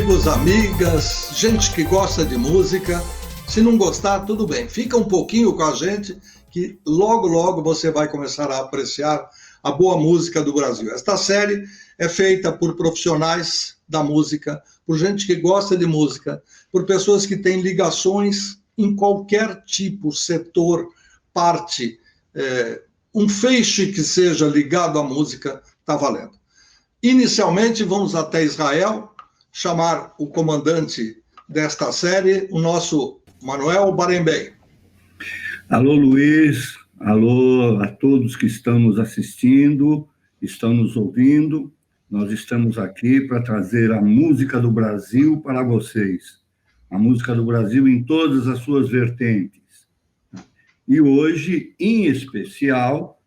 amigos, amigas, gente que gosta de música. Se não gostar, tudo bem. Fica um pouquinho com a gente que logo, logo você vai começar a apreciar a boa música do Brasil. Esta série é feita por profissionais da música, por gente que gosta de música, por pessoas que têm ligações em qualquer tipo, setor, parte, um feixe que seja ligado à música, está valendo. Inicialmente, vamos até Israel, chamar o comandante desta série, o nosso Manuel Barenboim. Alô, Luiz. Alô a todos que estão nos assistindo, estão nos ouvindo. Nós estamos aqui para trazer a música do Brasil para vocês. A música do Brasil em todas as suas vertentes. E hoje, em especial,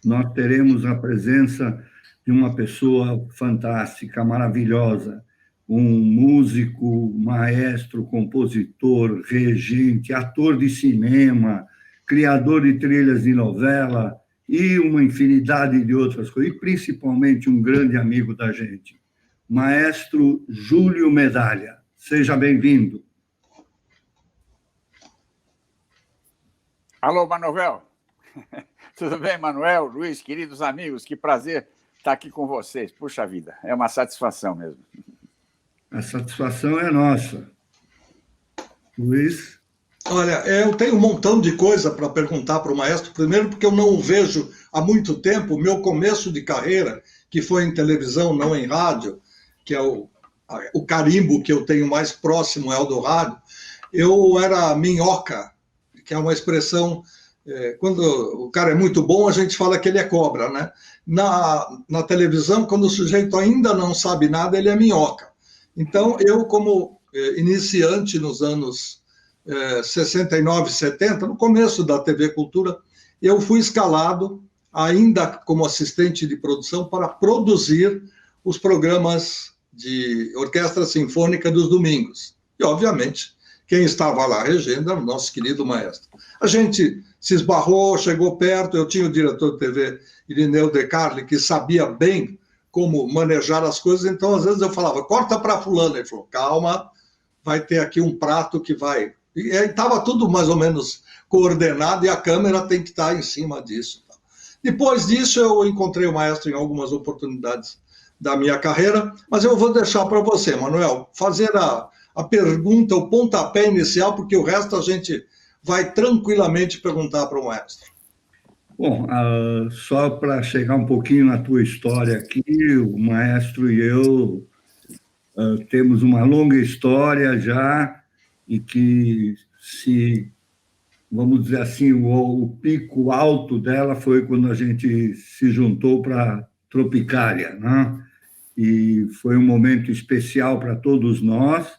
nós teremos a presença de uma pessoa fantástica, maravilhosa, um músico, maestro, compositor, regente, ator de cinema, criador de trilhas de novela e uma infinidade de outras coisas, e principalmente um grande amigo da gente, maestro Júlio Medalha. Seja bem-vindo. Alô, Manuel. Tudo bem, Manuel, Luiz, queridos amigos? Que prazer estar aqui com vocês. Puxa vida, é uma satisfação mesmo. A satisfação é nossa. Luiz? Olha, eu tenho um montão de coisa para perguntar para o maestro. Primeiro, porque eu não o vejo há muito tempo. O meu começo de carreira, que foi em televisão, não em rádio, que é o carimbo que eu tenho mais próximo é o do rádio, eu era minhoca, que é uma expressão... quando o cara é muito bom, a gente fala que ele é cobra, né? Na televisão, quando o sujeito ainda não sabe nada, ele é minhoca. Então, eu, como iniciante nos anos 69, 70, no começo da TV Cultura, eu fui escalado, ainda como assistente de produção, para produzir os programas de orquestra sinfônica dos domingos. E, obviamente, quem estava lá regendo era o nosso querido maestro. A gente se esbarrou, chegou perto, eu tinha o diretor de TV, Irineu De Carli, que sabia bem como manejar as coisas, então às vezes eu falava, corta para fulano, ele falou, calma, vai ter aqui um prato que vai... E aí estava tudo mais ou menos coordenado e a câmera tem que estar em cima disso. Depois disso eu encontrei o maestro em algumas oportunidades da minha carreira, mas eu vou deixar para você, Manuel, fazer a pergunta, o pontapé inicial, porque o resto a gente vai tranquilamente perguntar para o maestro. Bom, só para chegar um pouquinho na tua história aqui, o maestro e eu temos uma longa história já, e que, vamos dizer assim, o pico alto dela foi quando a gente se juntou para Tropicália, né? E foi um momento especial para todos nós,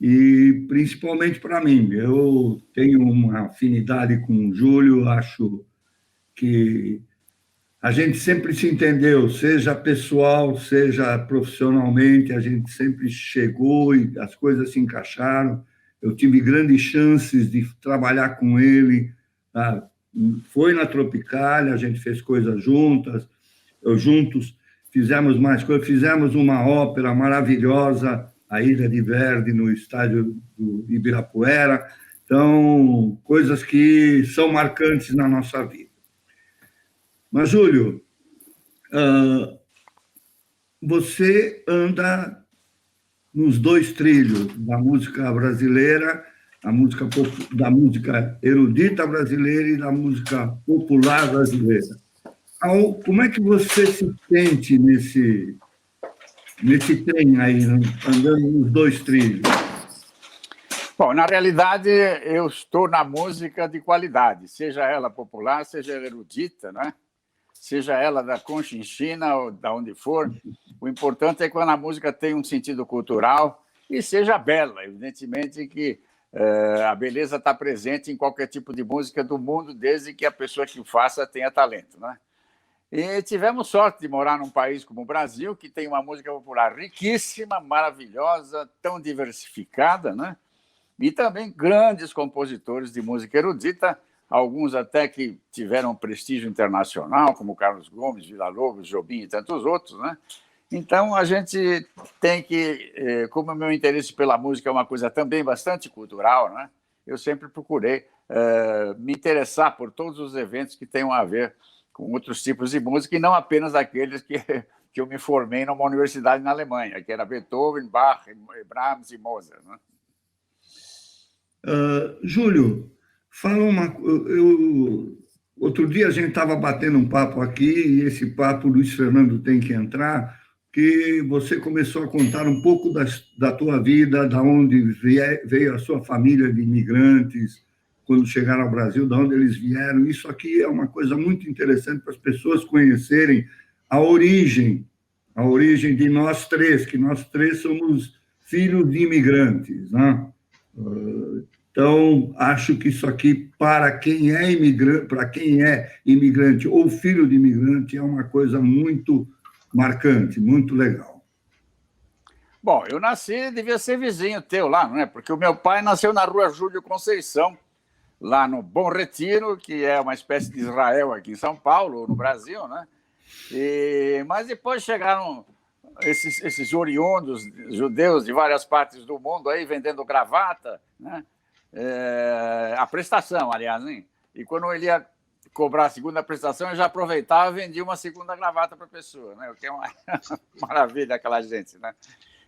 e principalmente para mim. Eu tenho uma afinidade com o Júlio, acho que a gente sempre se entendeu, seja pessoal, seja profissionalmente, a gente sempre chegou e as coisas se encaixaram. Eu tive grandes chances de trabalhar com ele, tá? Foi na Tropicália, a gente fez coisas juntos, fizemos mais coisas, fizemos uma ópera maravilhosa, A Ilha de Verdi, no estádio do Ibirapuera. Então, coisas que são marcantes na nossa vida. Mas, Júlio, você anda nos dois trilhos da música brasileira, da música erudita brasileira e da música popular brasileira. Como é que você se sente nesse trem aí, andando nos dois trilhos? Bom, na realidade, eu estou na música de qualidade, seja ela popular, seja ela erudita, né? Seja ela da Conchinchina ou da onde for. O importante é quando a música tem um sentido cultural e seja bela. Evidentemente que a beleza está presente em qualquer tipo de música do mundo, desde que a pessoa que o faça tenha talento, né? E tivemos sorte de morar num país como o Brasil, que tem uma música popular riquíssima, maravilhosa, tão diversificada, né? E também grandes compositores de música erudita, alguns até que tiveram prestígio internacional, como Carlos Gomes, Villa-Lobos, Jobim e tantos outros, né? Então, a gente tem que, como o meu interesse pela música é uma coisa também bastante cultural, né? Eu sempre procurei me interessar por todos os eventos que tenham a ver com outros tipos de música, e não apenas aqueles que eu me formei numa universidade na Alemanha, que era Beethoven, Bach, Brahms e Mozart. Né? Júlio, fala outro dia a gente estava batendo um papo aqui, e esse papo o Luiz Fernando tem que entrar, que você começou a contar um pouco da tua vida, da onde veio a sua família de imigrantes, quando chegaram ao Brasil, de onde eles vieram. Isso aqui é uma coisa muito interessante para as pessoas conhecerem a origem de nós três, que nós três somos filhos de imigrantes, né? Então, acho que isso aqui, para quem é imigrante ou filho de imigrante, é uma coisa muito marcante, muito legal. Bom, eu nasci, devia ser vizinho teu lá, não é? Porque o meu pai nasceu na rua Júlio Conceição, lá no Bom Retiro, que é uma espécie de Israel aqui em São Paulo, ou no Brasil, né? Mas depois chegaram esses oriundos judeus de várias partes do mundo aí vendendo gravata, né? A prestação, aliás, hein? E quando ele ia cobrar a segunda prestação, eu já aproveitava e vendia uma segunda gravata para a pessoa, né? O que é uma maravilha aquela gente, né?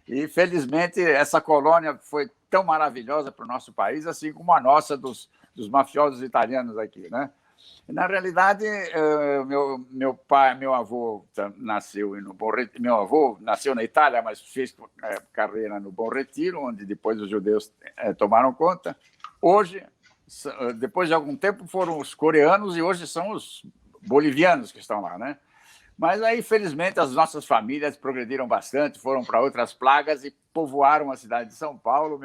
E, felizmente, essa colônia foi tão maravilhosa para o nosso país, assim como a nossa dos mafiosos italianos aqui, né? E, na realidade, meu avô nasceu no Bom Retiro. Meu avô nasceu na Itália, mas fez carreira no Bom Retiro, onde depois os judeus tomaram conta. Hoje, depois de algum tempo, foram os coreanos e hoje são os bolivianos que estão lá, né? Mas aí, felizmente, as nossas famílias progrediram bastante, foram para outras plagas e povoaram a cidade de São Paulo.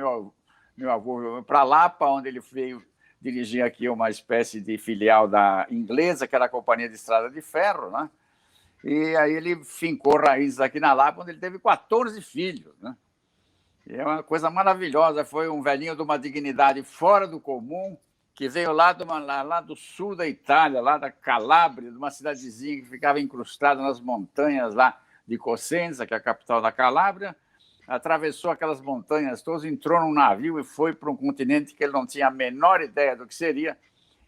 Meu avô veio para Lapa, onde ele veio dirigir aqui uma espécie de filial da inglesa, que era a Companhia de Estrada de Ferro, né? E aí ele fincou raízes aqui na Lapa, onde ele teve 14 filhos, né? E é uma coisa maravilhosa, foi um velhinho de uma dignidade fora do comum, que veio lá do sul da Itália, lá da Calábria, de uma cidadezinha que ficava incrustada nas montanhas lá de Cosenza, que é a capital da Calábria, atravessou aquelas montanhas todas, entrou num navio e foi para um continente que ele não tinha a menor ideia do que seria,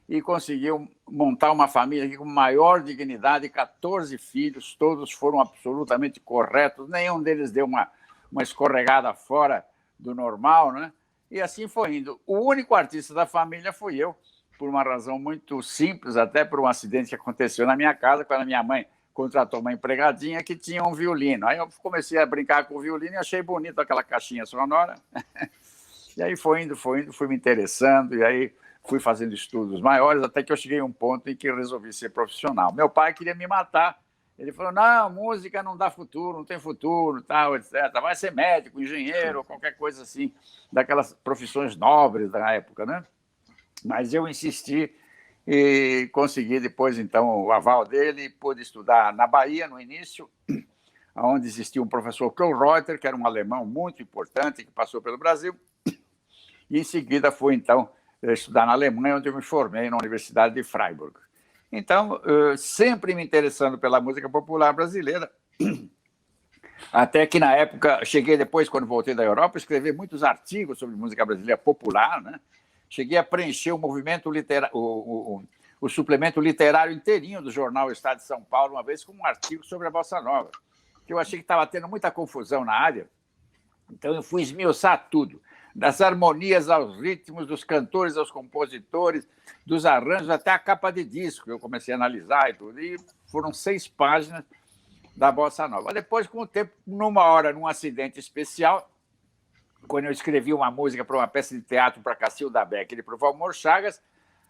e conseguiu montar uma família aqui com maior dignidade, 14 filhos, todos foram absolutamente corretos, nenhum deles deu uma escorregada fora do normal, né? E assim foi indo. O único artista da família fui eu, por uma razão muito simples, até por um acidente que aconteceu na minha casa, quando a minha mãe contratou uma empregadinha que tinha um violino. Aí eu comecei a brincar com o violino e achei bonito aquela caixinha sonora. E aí foi indo, fui me interessando, e aí fui fazendo estudos maiores, até que eu cheguei a um ponto em que eu resolvi ser profissional. Meu pai queria me matar. Ele falou, não, música não dá futuro, não tem futuro, tal, etc. Vai ser médico, engenheiro, qualquer coisa assim, daquelas profissões nobres da época, né? Mas eu insisti e consegui depois, então, o aval dele, pude estudar na Bahia, no início, onde existia um professor Kohlreuter, que era um alemão muito importante, que passou pelo Brasil, e em seguida fui, então, estudar na Alemanha, onde eu me formei na Universidade de Freiburg. Então, sempre me interessando pela música popular brasileira, até que, na época, cheguei depois, quando voltei da Europa, a escrever muitos artigos sobre música brasileira popular, né? Cheguei a preencher o movimento literário, o suplemento literário inteirinho do jornal Estado de São Paulo, uma vez com um artigo sobre a Bossa Nova, que eu achei que estava tendo muita confusão na área, então eu fui esmiuçar tudo, das harmonias aos ritmos, dos cantores aos compositores, dos arranjos até a capa de disco, eu comecei a analisar e tudo, e foram 6 páginas da Bossa Nova. Depois, com o tempo, numa hora, num acidente especial, quando eu escrevi uma música para uma peça de teatro para Cacilda Becker e para o Valmor Chagas,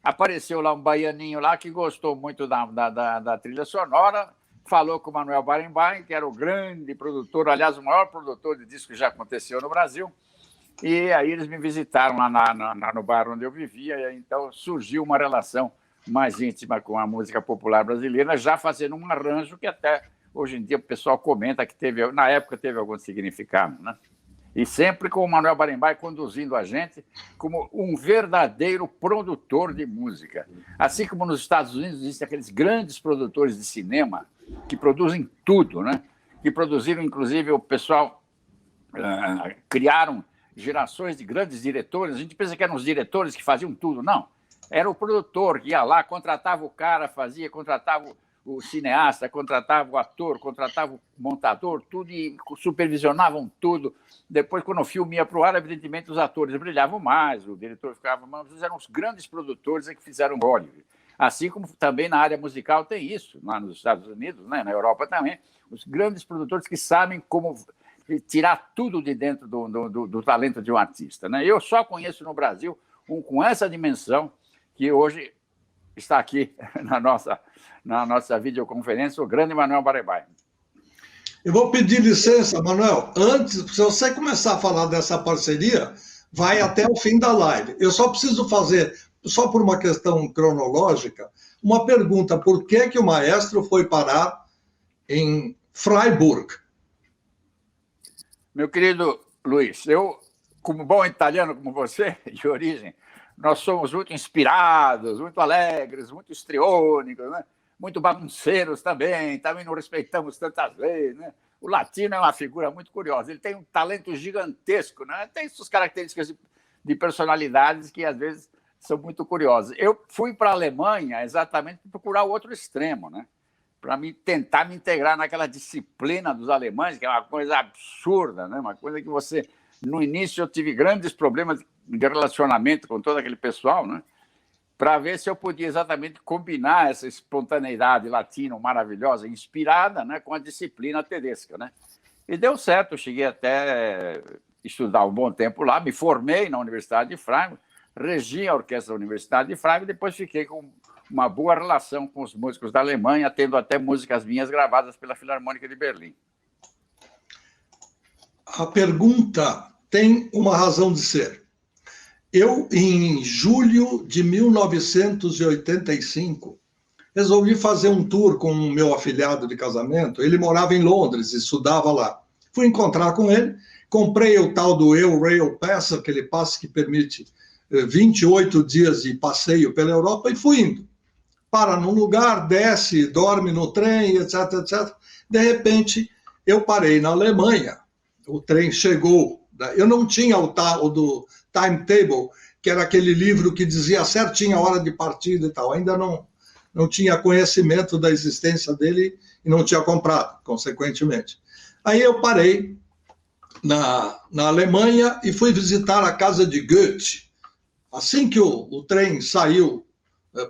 apareceu lá um baianinho lá que gostou muito da trilha sonora, falou com o Manuel Barenboim, que era o grande produtor, aliás, o maior produtor de disco que já aconteceu no Brasil, e aí eles me visitaram lá no bar onde eu vivia, e aí, então surgiu uma relação mais íntima com a música popular brasileira, já fazendo um arranjo que até hoje em dia o pessoal comenta que na época teve algum significado, né? E sempre com o Manuel Barenboim conduzindo a gente como um verdadeiro produtor de música. Assim como nos Estados Unidos existem aqueles grandes produtores de cinema que produzem tudo, né? que produziram, inclusive, o pessoal criaram gerações de grandes diretores. A gente pensa que eram os diretores que faziam tudo. Não. Era o produtor que ia lá, contratava o cara, contratava o cineasta, contratava o ator, contratava o montador, tudo, e supervisionavam tudo. Depois, quando o filme ia para o ar, evidentemente, os atores brilhavam mais, o diretor ficava... Mas eram os grandes produtores que fizeram Hollywood. Assim como também na área musical tem isso, lá nos Estados Unidos, né? Na Europa também. Os grandes produtores que sabem como tirar tudo de dentro do talento de um artista, né? Eu só conheço no Brasil um com essa dimensão, que hoje está aqui na nossa videoconferência, o grande Manuel Barebaia. Eu vou pedir licença, Manuel. Antes, se você começar a falar dessa parceria, vai até o fim da live. Eu só preciso fazer, só por uma questão cronológica, uma pergunta. Por que o maestro foi parar em Freiburg? Meu querido Luiz, eu, como bom italiano como você, de origem, nós somos muito inspirados, muito alegres, muito histriônicos, né? Muito bagunceiros também não respeitamos tantas leis, né? O latino é uma figura muito curiosa, ele tem um talento gigantesco, né? Tem suas características de personalidades que, às vezes, são muito curiosas. Eu fui para a Alemanha exatamente para procurar o outro extremo, né? Para tentar me integrar naquela disciplina dos alemães, que é uma coisa absurda, né? Uma coisa que você... No início, eu tive grandes problemas de relacionamento com todo aquele pessoal, né? Para ver se eu podia exatamente combinar essa espontaneidade latina maravilhosa, inspirada, né, com a disciplina tedesca, né? E deu certo, eu cheguei até estudar um bom tempo lá, me formei na Universidade de Freiburg, regi a orquestra da Universidade de Freiburg, e depois fiquei com uma boa relação com os músicos da Alemanha, tendo até músicas minhas gravadas pela Filarmônica de Berlim. A pergunta tem uma razão de ser. Eu, em julho de 1985, resolvi fazer um tour com o meu afilhado de casamento. Ele morava em Londres, estudava lá. Fui encontrar com ele, comprei o tal do Eurail Pass, aquele passe que permite 28 dias de passeio pela Europa, e fui indo. Para num lugar, desce, dorme no trem, etc, etc. De repente, eu parei na Alemanha. O trem chegou. Eu não tinha o do timetable, que era aquele livro que dizia certinho a hora de partida e tal. Ainda não tinha conhecimento da existência dele e não tinha comprado, consequentemente. Aí eu parei na Alemanha e fui visitar a casa de Goethe. Assim que o trem saiu,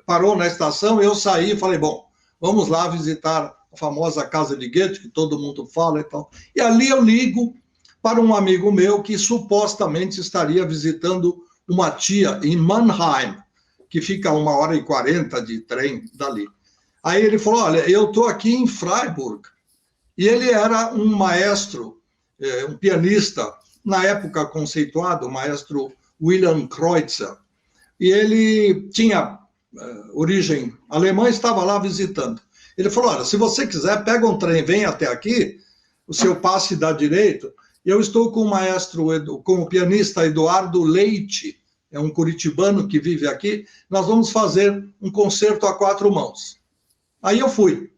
parou na estação, eu saí e falei, bom, vamos lá visitar a famosa casa de Goethe, que todo mundo fala e tal. E ali eu ligo para um amigo meu que supostamente estaria visitando uma tia em Mannheim, que fica a 1h40 de trem dali. Aí ele falou, olha, eu estou aqui em Freiburg. E ele era um maestro, um pianista, na época conceituado, o maestro Wilhelm Kreutzer. E ele tinha origem alemã e estava lá visitando. Ele falou, olha, se você quiser, pega um trem, vem até aqui, o seu passe dá direito. Eu estou com o maestro, com o pianista Eduardo Leite, é um curitibano que vive aqui, nós vamos fazer um concerto a 4 mãos. Aí eu fui,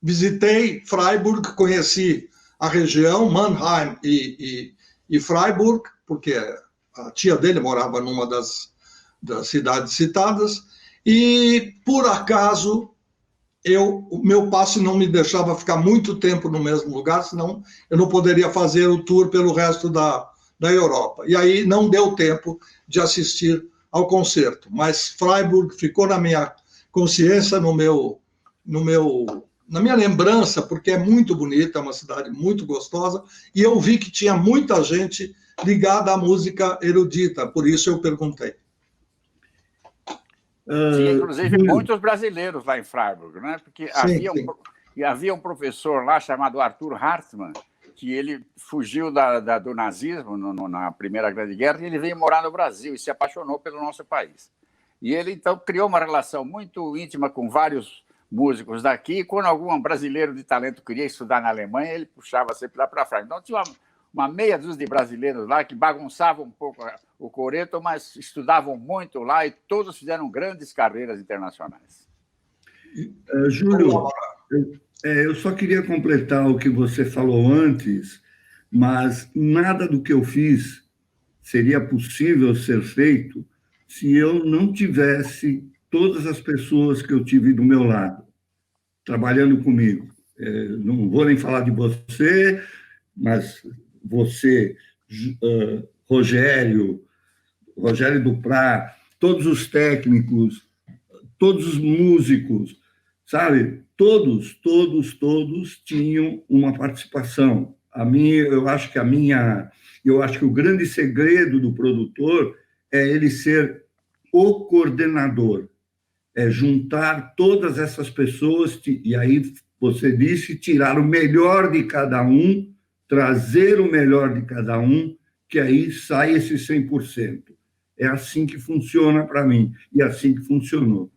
visitei Freiburg, conheci a região, Mannheim e Freiburg, porque a tia dele morava numa das cidades citadas, e por acaso o meu passe não me deixava ficar muito tempo no mesmo lugar, senão eu não poderia fazer o tour pelo resto da Europa. E aí não deu tempo de assistir ao concerto. Mas Freiburg ficou na minha consciência, na minha lembrança, porque é muito bonita, é uma cidade muito gostosa, e eu vi que tinha muita gente ligada à música erudita, por isso eu perguntei. Tinha, inclusive, muitos brasileiros lá em Freiburg, né? Porque havia um professor lá chamado Arthur Hartmann, que ele fugiu do nazismo na Primeira Grande Guerra e ele veio morar no Brasil e se apaixonou pelo nosso país. E ele, então, criou uma relação muito íntima com vários músicos daqui, e quando algum brasileiro de talento queria estudar na Alemanha, ele puxava sempre lá para Freiburg. Então, tinha uma meia dúzia de brasileiros lá que bagunçavam um pouco o coreto, mas estudavam muito lá e todos fizeram grandes carreiras internacionais. Júlio, Eu só queria completar o que você falou antes, mas nada do que eu fiz seria possível ser feito se eu não tivesse todas as pessoas que eu tive do meu lado, trabalhando comigo. Não vou nem falar de você, mas você, Rogério Duprá, todos os técnicos, todos os músicos, sabe? Todos tinham uma participação. Eu acho que o grande segredo do produtor é ele ser o coordenador, é juntar todas essas pessoas, e aí você disse, tirar o melhor de cada um, trazer o melhor de cada um, que aí sai esse 100%. É assim que funciona para mim, e assim que funcionou.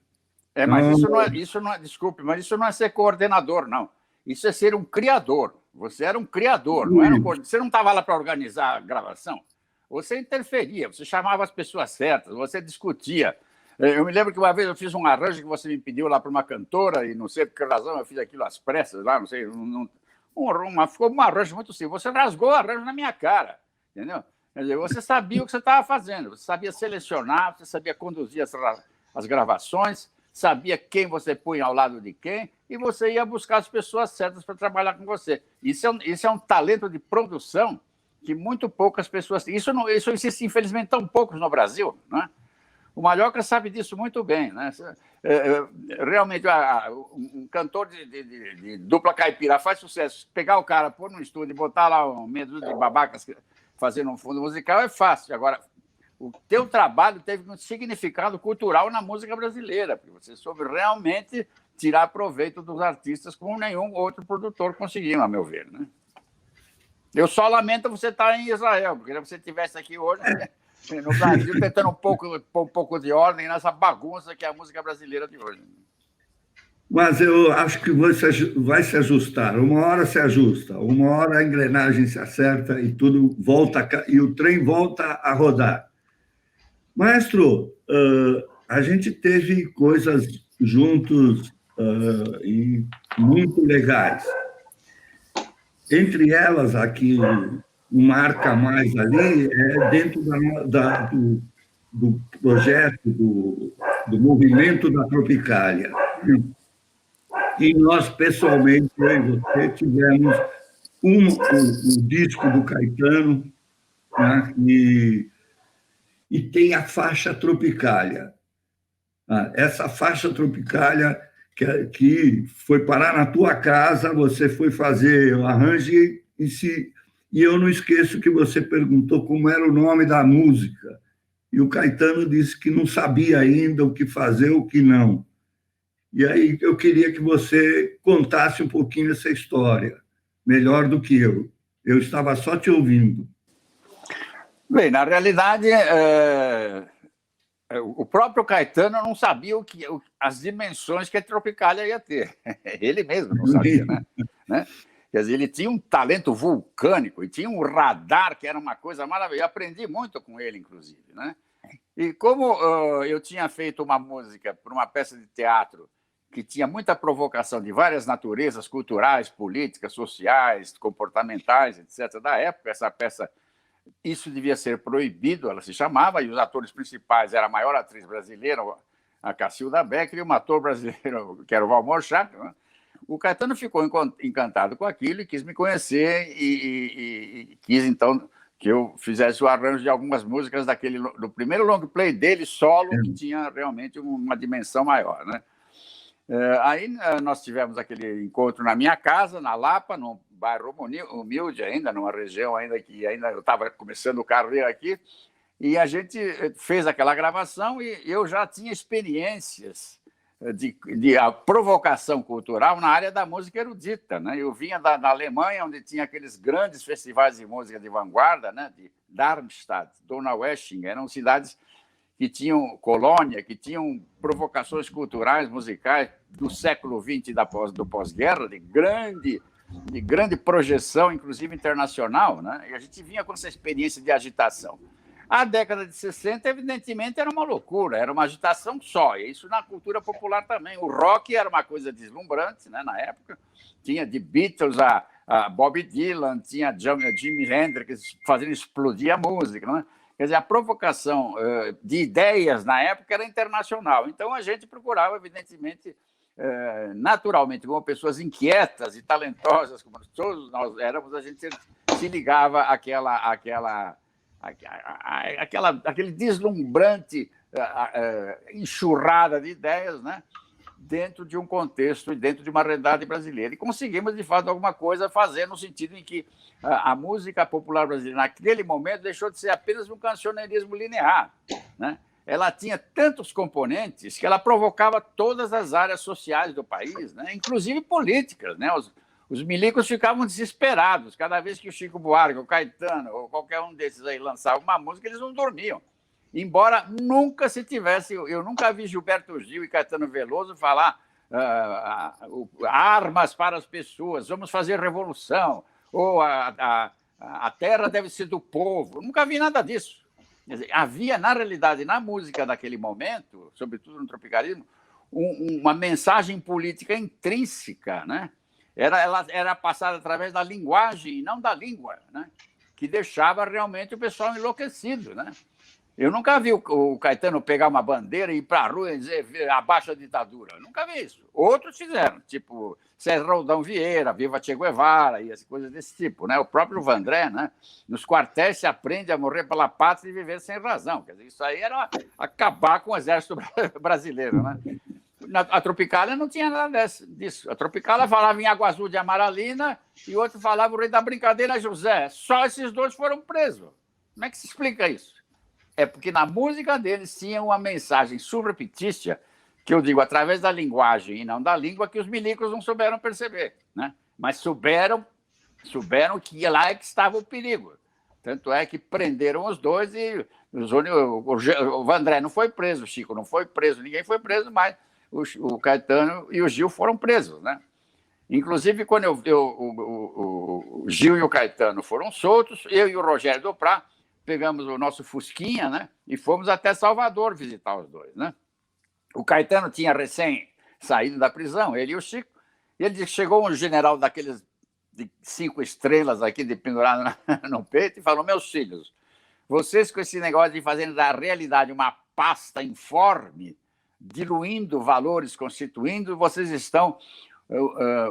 Mas isso não é, desculpe, mas isso não é ser coordenador, não. Isso é ser um criador. Você era um criador, não era você não estava lá para organizar a gravação. Você interferia, você chamava as pessoas certas, você discutia. Eu me lembro que uma vez eu fiz um arranjo que você me pediu lá para uma cantora, e não sei por que razão eu fiz aquilo às pressas lá, não sei. Ficou um arranjo muito simples. Você rasgou o arranjo na minha cara, entendeu? Quer dizer, você sabia o que você estava fazendo, você sabia selecionar, você sabia conduzir as gravações, sabia quem você punha ao lado de quem, e você ia buscar as pessoas certas para trabalhar com você. Isso é um talento de produção que muito poucas pessoas têm. Isso existe, infelizmente, tão poucos no Brasil, né? O Malhoca sabe disso muito bem, né? Realmente, um cantor de dupla caipira faz sucesso. Pegar o cara, pôr no estúdio e botar lá um medo de babacas fazendo um fundo musical é fácil. Agora, o teu trabalho teve um significado cultural na música brasileira, porque você soube realmente tirar proveito dos artistas como nenhum outro produtor conseguiu, a meu ver, né? Eu só lamento você estar em Israel, porque se você estivesse aqui hoje, no Brasil, tentando pôr um pouco de ordem nessa bagunça que é a música brasileira de hoje. Mas eu acho que vai se ajustar. Uma hora se ajusta, uma hora a engrenagem se acerta e tudo volta, e o trem volta a rodar. Maestro, a gente teve coisas juntos e muito legais. Entre elas, aqui, marca mais ali, é dentro do projeto, do movimento da Tropicália. E nós, pessoalmente, eu e você, tivemos um disco do Caetano, né, e tem a faixa Tropicália. Essa faixa Tropicália que foi parar na tua casa, você foi fazer o arranjo e eu não esqueço que você perguntou como era o nome da música. E o Caetano disse que não sabia ainda o que fazer, o que não. E aí eu queria que você contasse um pouquinho essa história, melhor do que eu. Eu estava só te ouvindo. Bem, na realidade, o próprio Caetano não sabia as dimensões que a Tropicália ia ter. Ele mesmo não sabia, né? Quer dizer, ele tinha um talento vulcânico e tinha um radar que era uma coisa maravilhosa. Eu aprendi muito com ele, inclusive, né? E como eu tinha feito uma música para uma peça de teatro que tinha muita provocação de várias naturezas, culturais, políticas, sociais, comportamentais, etc., da época, essa peça, isso devia ser proibido, ela se chamava, e os atores principais eram a maior atriz brasileira, a Cacilda Becker, e um ator brasileiro, que era o Valmor Chaco, né? O Caetano ficou encantado com aquilo e quis me conhecer e quis, então, que eu fizesse o arranjo de algumas músicas do primeiro long play dele, solo, que tinha realmente uma dimensão maior, né? Aí nós tivemos aquele encontro na minha casa, na Lapa, num bairro humilde ainda, numa região ainda que ainda eu estava começando carreira aqui, e a gente fez aquela gravação e eu já tinha experiências de a provocação cultural na área da música erudita, né? Eu vinha da Alemanha, onde tinha aqueles grandes festivais de música de vanguarda, né? De Darmstadt, Donaueschingen, eram cidades que tinham colônia, que tinham provocações culturais, musicais do século XX do pós-guerra, de grande projeção, inclusive internacional, né? E a gente vinha com essa experiência de agitação. A década de 60, evidentemente, era uma loucura, era uma agitação só, e isso na cultura popular também. O rock era uma coisa deslumbrante, né, na época. Tinha de Beatles a Bob Dylan, tinha Jimi Hendrix fazendo explodir a música, né? Quer dizer, a provocação de ideias na época era internacional. Então, a gente procurava, evidentemente, naturalmente, como pessoas inquietas e talentosas, como todos nós éramos, a gente se ligava àquele deslumbrante enxurrada de ideias, né? Dentro de um contexto e dentro de uma realidade brasileira. E conseguimos, de fato, alguma coisa fazer no sentido em que a música popular brasileira, naquele momento, deixou de ser apenas um cancioneirismo linear, né? Ela tinha tantos componentes que ela provocava todas as áreas sociais do país, né? Inclusive políticas, né? Os milicos ficavam desesperados. Cada vez que o Chico Buarque, o Caetano, ou qualquer um desses aí lançava uma música, eles não dormiam. Embora nunca se tivesse... Eu nunca vi Gilberto Gil e Caetano Veloso falar armas para as pessoas, vamos fazer revolução, ou a terra deve ser do povo. Eu nunca vi nada disso. Quer dizer, havia, na realidade, na música daquele momento, sobretudo no tropicalismo, uma mensagem política intrínseca, né? Ela era passada através da linguagem e não da língua, né? Que deixava realmente o pessoal enlouquecido, né? Eu nunca vi o Caetano pegar uma bandeira e ir para a rua e dizer abaixa a ditadura. Eu nunca vi isso. Outros fizeram, tipo César Roldão Vieira, Viva Che Guevara e as coisas desse tipo, né? O próprio Vandré, né? Nos quartéis se aprende a morrer pela pátria e viver sem razão. Quer dizer, isso aí era acabar com o exército brasileiro, né? A Tropicália não tinha nada disso. A Tropicália falava em Água Azul de Amaralina e o outro falava o Rei da Brincadeira José. Só esses dois foram presos. Como é que se explica isso? É porque na música deles tinha uma mensagem subreptícia, que eu digo, através da linguagem e não da língua, que os milicos não souberam perceber, né? Mas souberam que lá é que estava o perigo. Tanto é que prenderam os dois e o Vandré não foi preso, o Chico não foi preso, ninguém foi preso, mas o Caetano e o Gil foram presos, né? Inclusive, quando o Gil e o Caetano foram soltos, eu e o Rogério Duprat pegamos o nosso Fusquinha, né, e fomos até Salvador visitar os dois, né? O Caetano tinha recém saído da prisão, ele e o Chico, e ele disse que chegou um general daqueles de 5 estrelas aqui de pendurado no peito e falou: meus filhos, vocês com esse negócio de fazerem da realidade uma pasta informe, diluindo valores, constituindo, vocês estão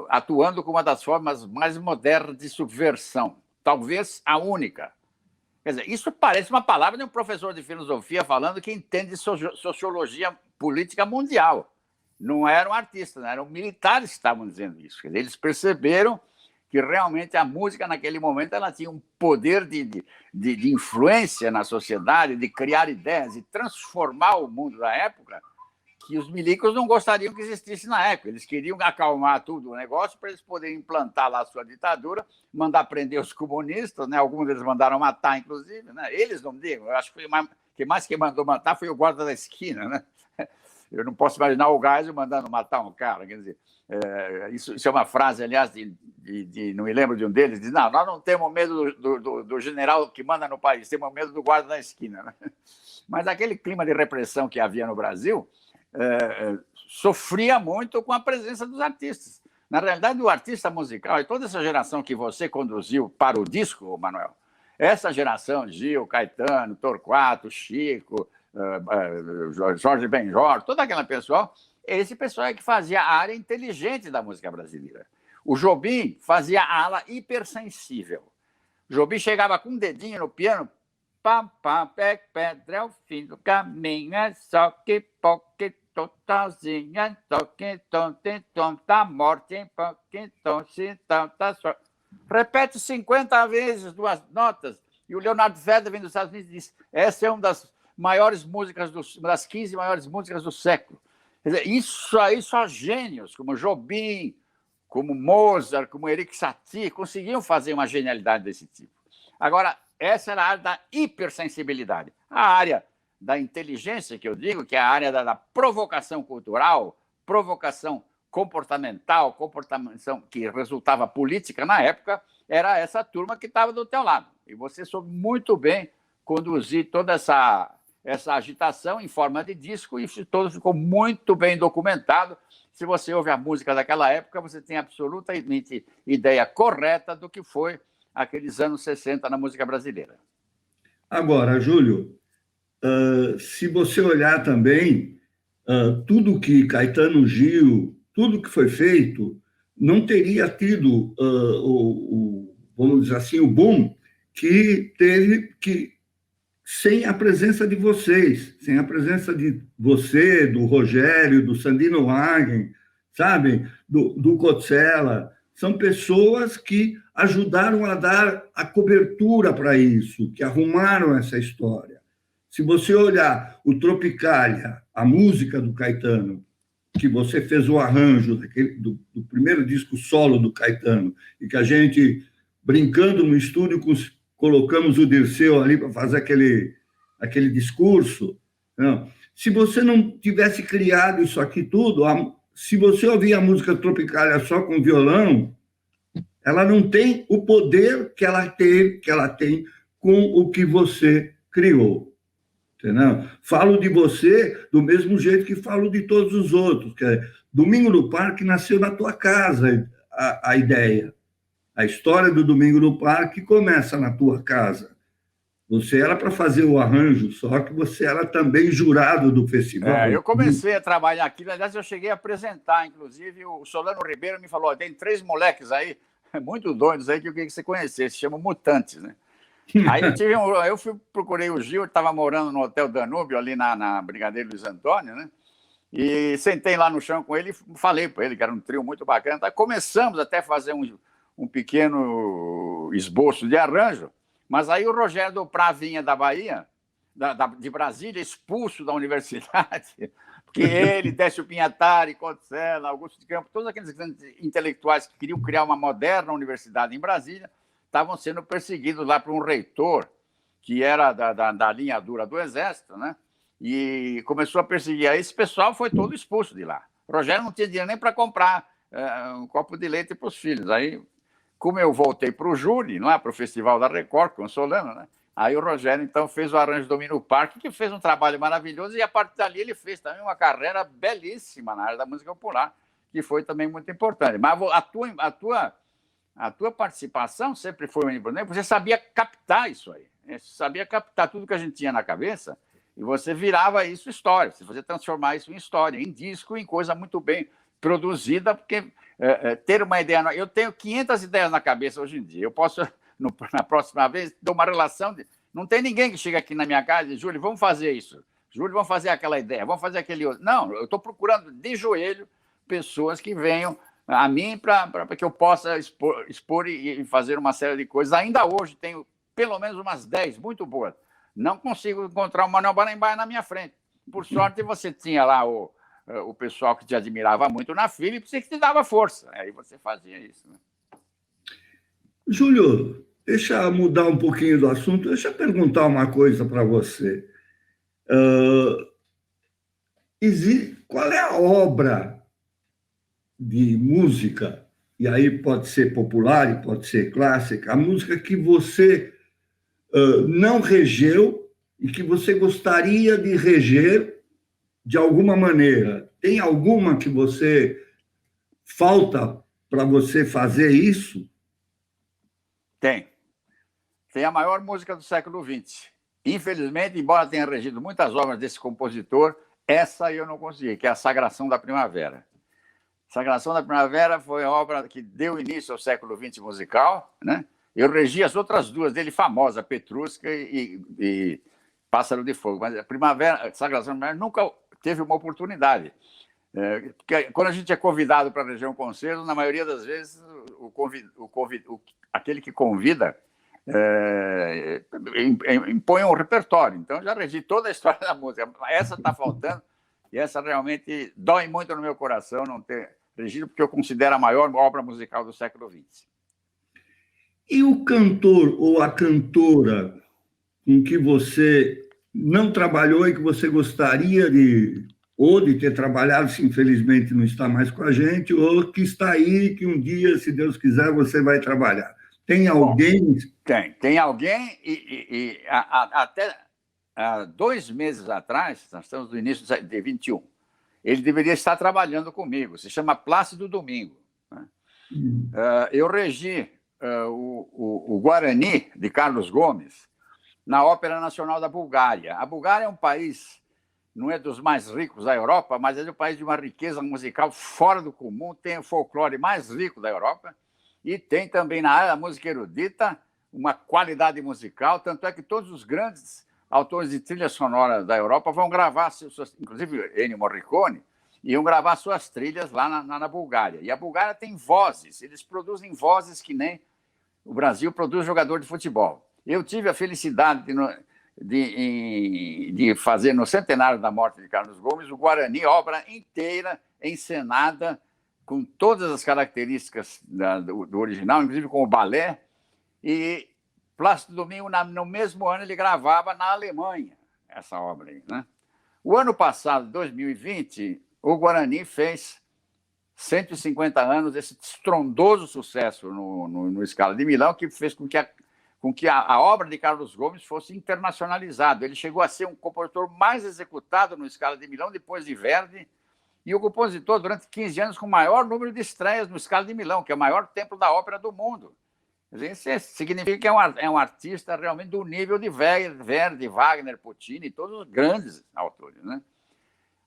atuando com uma das formas mais modernas de subversão, talvez a única. Quer dizer, isso parece uma palavra de um professor de filosofia falando que entende sociologia política mundial. Não eram artistas, não eram militares que estavam dizendo isso. Quer dizer, eles perceberam que realmente a música, naquele momento, ela tinha um poder de influência na sociedade, de criar ideias e transformar o mundo da época, que os milicos não gostariam que existisse na época. Eles queriam acalmar tudo o negócio para eles poderem implantar lá a sua ditadura, mandar prender os comunistas, né? Alguns deles mandaram matar, inclusive, né? Eles não digam. Eu acho que quem mandou matar foi o guarda da esquina, né? Eu não posso imaginar o Geisel mandando matar um cara. Quer dizer, isso é uma frase, aliás, não me lembro de um deles, diz: não, nós não temos medo do general que manda no país, temos medo do guarda da esquina, né? Mas aquele clima de repressão que havia no Brasil sofria muito com a presença dos artistas. Na realidade, o artista musical, e toda essa geração que você conduziu para o disco, Manuel, essa geração, Gil, Caetano, Torquato, Chico, Jorge Benjor, toda aquela pessoal, esse pessoal é que fazia a área inteligente da música brasileira. O Jobim fazia a ala hipersensível. O Jobim chegava com um dedinho no piano, pam, pam, pé, pedra é o fim do caminho, é só que pouque, totalzinha, toque, tonte, tonta, morte, pouque, tonte, tonta, só. Repete 50 vezes 2 notas, e o Leonardo Feather vem dos Estados Unidos e diz: essa é uma das maiores músicas, uma das 15 maiores músicas do século. Quer dizer, isso aí só gênios, como Jobim, como Mozart, como Erik Satie, conseguiam fazer uma genialidade desse tipo. Agora, essa era a área da hipersensibilidade. A área da inteligência, que eu digo, que é a área da provocação cultural, provocação comportamental, comportação que resultava política na época, era essa turma que estava do teu lado. E você soube muito bem conduzir toda essa agitação em forma de disco, e isso todo ficou muito bem documentado. Se você ouve a música daquela época, você tem absolutamente ideia correta do que foi aqueles anos 60 na música brasileira. Agora, Júlio, se você olhar também, tudo que Caetano Gil, tudo que foi feito, não teria tido, vamos dizer assim, o boom que teve sem a presença de vocês, sem a presença de você, do Rogério, do Sandino Hagen, sabe? Do Cotzella. São pessoas que ajudaram a dar a cobertura para isso, que arrumaram essa história. Se você olhar o Tropicália, a música do Caetano, que você fez o arranjo do primeiro disco solo do Caetano, e que a gente, brincando no estúdio, colocamos o Dirceu ali para fazer aquele discurso. Não. Se você não tivesse criado isso aqui tudo, se você ouvir a música Tropicália só com violão, ela não tem o poder que ela tem com o que você criou. Entendeu? Falo de você do mesmo jeito que falo de todos os outros. Que Domingo no Parque nasceu na tua casa, a ideia. A história do Domingo no Parque começa na tua casa. Você era para fazer o arranjo, só que você era também jurado do festival. Eu comecei a trabalhar aqui, aliás, eu cheguei a apresentar, inclusive, o Solano Ribeiro me falou, tem 3 moleques aí, muito doidos aí, que eu queria que você conhecesse, se chamam Mutantes, né? Aí procurei o Gil, ele estava morando no Hotel Danúbio, ali na Brigadeiro Luiz Antônio, né? E sentei lá no chão com ele e falei para ele que era um trio muito bacana. Então, começamos até a fazer um pequeno esboço de arranjo, mas aí o Rogério Duprat vinha da Bahia, de Brasília, expulso da universidade, porque ele, Décio Pinhatari, Cotzella, Augusto de Campos, todos aqueles grandes intelectuais que queriam criar uma moderna universidade em Brasília, estavam sendo perseguidos lá por um reitor, que era da linha dura do Exército, né? E começou a perseguir. Aí esse pessoal foi todo expulso de lá. O Rogério não tinha dinheiro nem para comprar um copo de leite para os filhos. Aí, como eu voltei para o júri, lá para o Festival da Record, com o Solano, né? Aí o Rogério, então, fez o arranjo do Domingo no Parque, que fez um trabalho maravilhoso, e a partir dali ele fez também uma carreira belíssima na área da música popular, que foi também muito importante. Mas a tua participação sempre foi importante, porque você sabia captar isso aí. Você sabia captar tudo que a gente tinha na cabeça e você virava isso história. Você fazia transformar isso em história, em disco, em coisa muito bem produzida, porque ter uma ideia... Eu tenho 500 ideias na cabeça hoje em dia. Eu posso, na próxima vez, dar uma relação... Não tem ninguém que chega aqui na minha casa e diz, Júlio, vamos fazer isso. Júlio, vamos fazer aquela ideia, vamos fazer aquele outro. Não, eu estou procurando de joelho pessoas que venham a mim para que eu possa expor e fazer uma série de coisas. Ainda hoje tenho pelo menos umas 10 muito boas. Não consigo encontrar o Manuel Barenbaia na minha frente. Por sorte, você tinha lá o pessoal que te admirava muito na Philips e que te dava força. Aí você fazia isso. Né? Júlio, deixa eu mudar um pouquinho do assunto. Deixa eu perguntar uma coisa para você. Qual é a obra de música, e aí pode ser popular e pode ser clássica, a música que você não regeu e que você gostaria de reger de alguma maneira? Tem alguma que você falta para você fazer isso? Tem. Tem a maior música do século XX. Infelizmente, embora tenha regido muitas obras desse compositor, essa eu não consegui, que é a Sagração da Primavera. Sagração da Primavera foi a obra que deu início ao século XX musical, né? Eu regi as outras duas dele, famosa, Petrusca e Pássaro de Fogo. Mas a Sagração da Primavera nunca teve uma oportunidade. Porque quando a gente é convidado para reger um concerto, na maioria das vezes, aquele que convida impõe um repertório. Então, já regi toda a história da música. Essa está faltando, e essa realmente dói muito no meu coração não ter regido, porque eu considero a maior obra musical do século XX. E o cantor ou a cantora com que você não trabalhou e que você gostaria de ter trabalhado, se infelizmente não está mais com a gente, ou que está aí, que um dia, se Deus quiser, você vai trabalhar? Tem alguém... Bom, tem alguém até 2 meses atrás, nós estamos no início de 21, ele deveria estar trabalhando comigo, se chama Plácido Domingo. Né? Eu regi o Guarani, de Carlos Gomes, na Ópera Nacional da Bulgária. A Bulgária é um país, não é dos mais ricos da Europa, mas é um país de uma riqueza musical fora do comum, tem o folclore mais rico da Europa e tem também, na área da música erudita, uma qualidade musical, tanto é que todos os grandes autores de trilha sonora da Europa vão gravar, inclusive Ennio Morricone, iam gravar suas trilhas lá na Bulgária. E a Bulgária tem vozes, eles produzem vozes que nem o Brasil produz jogador de futebol. Eu tive a felicidade de fazer, no centenário da morte de Carlos Gomes, o Guarani, obra inteira, encenada, com todas as características do original, inclusive com o balé. E Plácido Domingo, no mesmo ano, ele gravava na Alemanha essa obra aí, né? O ano passado, 2020, o Guarani fez 150 anos desse estrondoso sucesso no Scala de Milão, que fez com que a obra de Carlos Gomes fosse internacionalizada. Ele chegou a ser um compositor mais executado no Scala de Milão, depois de Verdi, e o compositor, durante 15 anos, com o maior número de estreias no Scala de Milão, que é o maior templo da ópera do mundo. Isso significa que é um artista realmente do nível de Verdi, Wagner, Puccini, todos os grandes autores, né?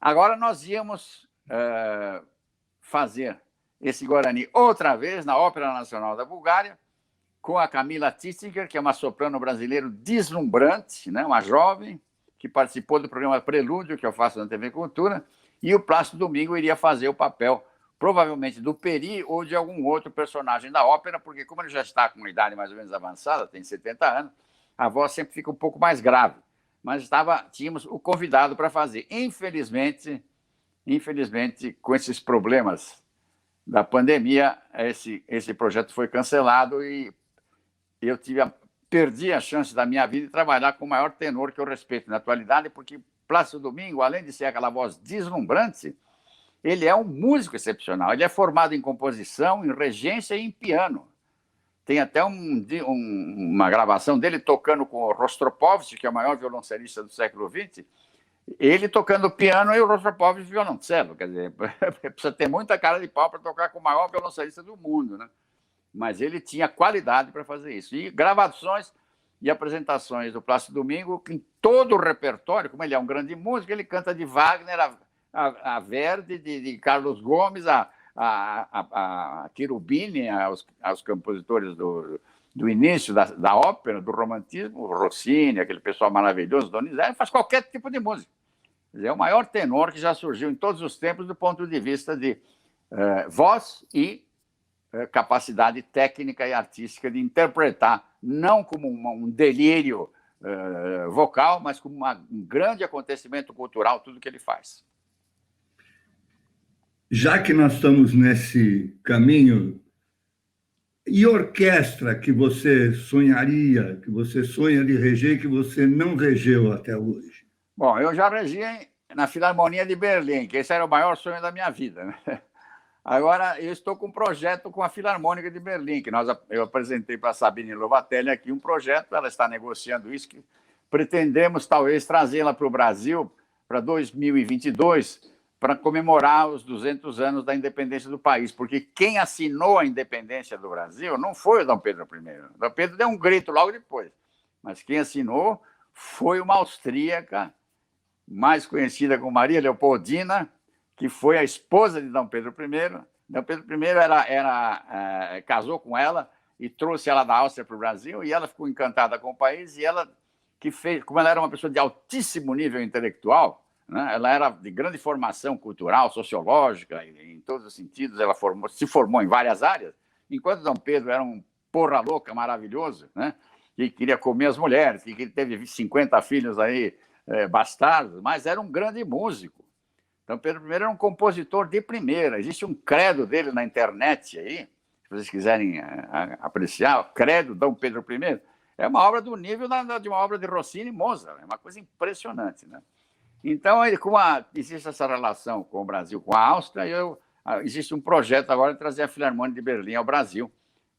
Agora nós íamos fazer esse Guarani outra vez na Ópera Nacional da Bulgária, com a Camila Tissinger, que é uma soprano brasileira deslumbrante, né? Uma jovem que participou do programa Prelúdio, que eu faço na TV Cultura, e o Plácido Domingo iria fazer o papel, provavelmente, do Peri ou de algum outro personagem da ópera, porque como ele já está com uma idade mais ou menos avançada, tem 70 anos, a voz sempre fica um pouco mais grave. Mas tínhamos o convidado para fazer. Infelizmente, com esses problemas da pandemia, esse projeto foi cancelado e eu perdi a chance da minha vida de trabalhar com o maior tenor que eu respeito na atualidade, porque Plácido Domingo, além de ser aquela voz deslumbrante, ele é um músico excepcional. Ele é formado em composição, em regência e em piano. Tem até uma gravação dele tocando com o Rostropovich, que é o maior violoncelista do século XX, ele tocando piano e o Rostropovich violoncelo. Quer dizer, precisa ter muita cara de pau para tocar com o maior violoncelista do mundo, né? Mas ele tinha qualidade para fazer isso. E gravações e apresentações do Plácido Domingo, em todo o repertório, como ele é um grande músico, ele canta de Wagner a Verdi, de Carlos Gomes, a Cherubini, aos compositores do início da ópera, do romantismo, Rossini, aquele pessoal maravilhoso, Donizetti, faz qualquer tipo de música. É o maior tenor que já surgiu em todos os tempos do ponto de vista de voz e capacidade técnica e artística de interpretar, não como um delírio vocal, mas como um grande acontecimento cultural, tudo que ele faz. Já que nós estamos nesse caminho, e orquestra que você sonharia, que você sonha de reger, que você não regeu até hoje? Bom, eu já regi na Filarmonia de Berlim, que esse era o maior sonho da minha vida, né? Agora, eu estou com um projeto com a Filarmônica de Berlim, que eu apresentei para a Sabine Lovatelli aqui um projeto, ela está negociando isso, que pretendemos talvez trazê-la para o Brasil para 2022, para comemorar os 200 anos da independência do país, porque quem assinou a independência do Brasil não foi o Dom Pedro I. O Dom Pedro deu um grito logo depois, mas quem assinou foi uma austríaca, mais conhecida como Maria Leopoldina, que foi a esposa de Dom Pedro I. Dom Pedro I casou com ela e trouxe ela da Áustria para o Brasil, e ela ficou encantada com o país, e ela como ela era uma pessoa de altíssimo nível intelectual, né, ela era de grande formação cultural, sociológica, em todos os sentidos, ela se formou em várias áreas, enquanto Dom Pedro era um porra louca maravilhoso, né, que queria comer as mulheres, que teve 50 filhos aí, bastardos, mas era um grande músico. Então, Pedro I era um compositor de primeira. Existe um credo dele na internet aí, se vocês quiserem apreciar, o credo Dom Pedro I, é uma obra do nível de uma obra de Rossini e Mozart, é uma coisa impressionante, né? Então, existe essa relação com o Brasil, com a Áustria, existe um projeto agora de trazer a Filarmônica de Berlim ao Brasil,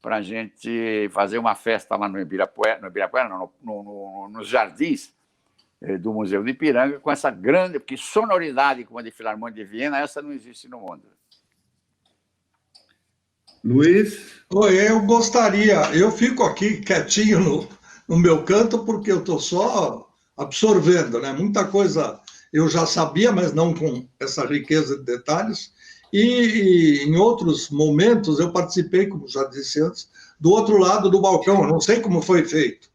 para a gente fazer uma festa lá no Ibirapuera não, nos jardins do Museu do Ipiranga, com essa grande, porque sonoridade como a de Filarmônica de Viena, essa não existe no mundo. Luiz? Oi, eu gostaria, eu fico aqui quietinho no meu canto, porque eu estou só absorvendo, né? Muita coisa eu já sabia, mas não com essa riqueza de detalhes. E em outros momentos eu participei, como já disse antes, do outro lado do balcão. Eu não sei como foi feito,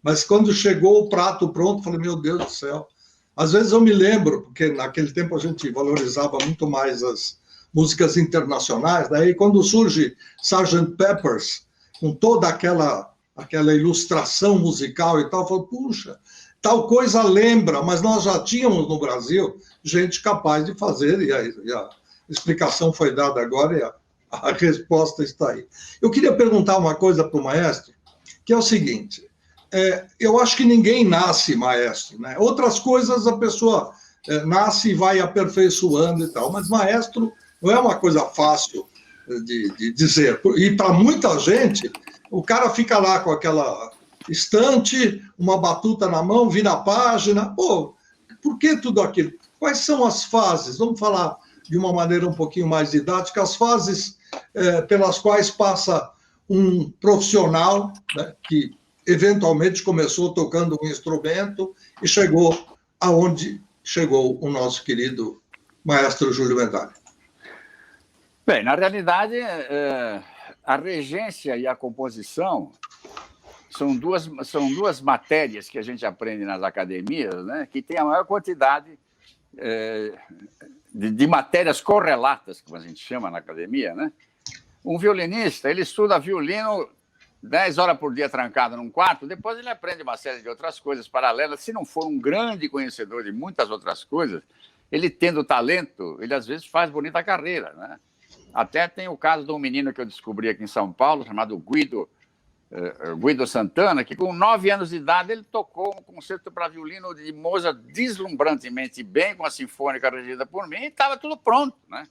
mas quando chegou o prato pronto, falei, meu Deus do céu. Às vezes eu me lembro, porque naquele tempo a gente valorizava muito mais as músicas internacionais, daí quando surge Sgt. Peppers, com toda aquela ilustração musical e tal, eu falo, puxa, tal coisa lembra, mas nós já tínhamos no Brasil gente capaz de fazer, e a explicação foi dada agora e a resposta está aí. Eu queria perguntar uma coisa para o maestro, que é o seguinte, eu acho que ninguém nasce maestro, né? Outras coisas a pessoa nasce e vai aperfeiçoando e tal, mas maestro não é uma coisa fácil de dizer. E para muita gente, o cara fica lá com aquela estante, uma batuta na mão, vira a página. Pô, por que tudo aquilo? Quais são as fases? Vamos falar de uma maneira um pouquinho mais didática, as fases pelas quais passa um profissional, né, que eventualmente começou tocando um instrumento e chegou aonde chegou o nosso querido maestro Júlio Medalha. Bem, na realidade, a regência e a composição são duas matérias que a gente aprende nas academias, né, que tem a maior quantidade de matérias correlatas, como a gente chama na academia, né? Um violinista, ele estuda violino 10 horas por dia trancado num quarto, depois ele aprende uma série de outras coisas paralelas. Se não for um grande conhecedor de muitas outras coisas, ele tendo talento, ele às vezes faz bonita carreira, né? Até tem o caso de um menino que eu descobri aqui em São Paulo, chamado Guido Santana, que com 9 anos de idade ele tocou um concerto para violino de Mozart deslumbrantemente bem, com a sinfônica regida por mim, e estava tudo pronto, né?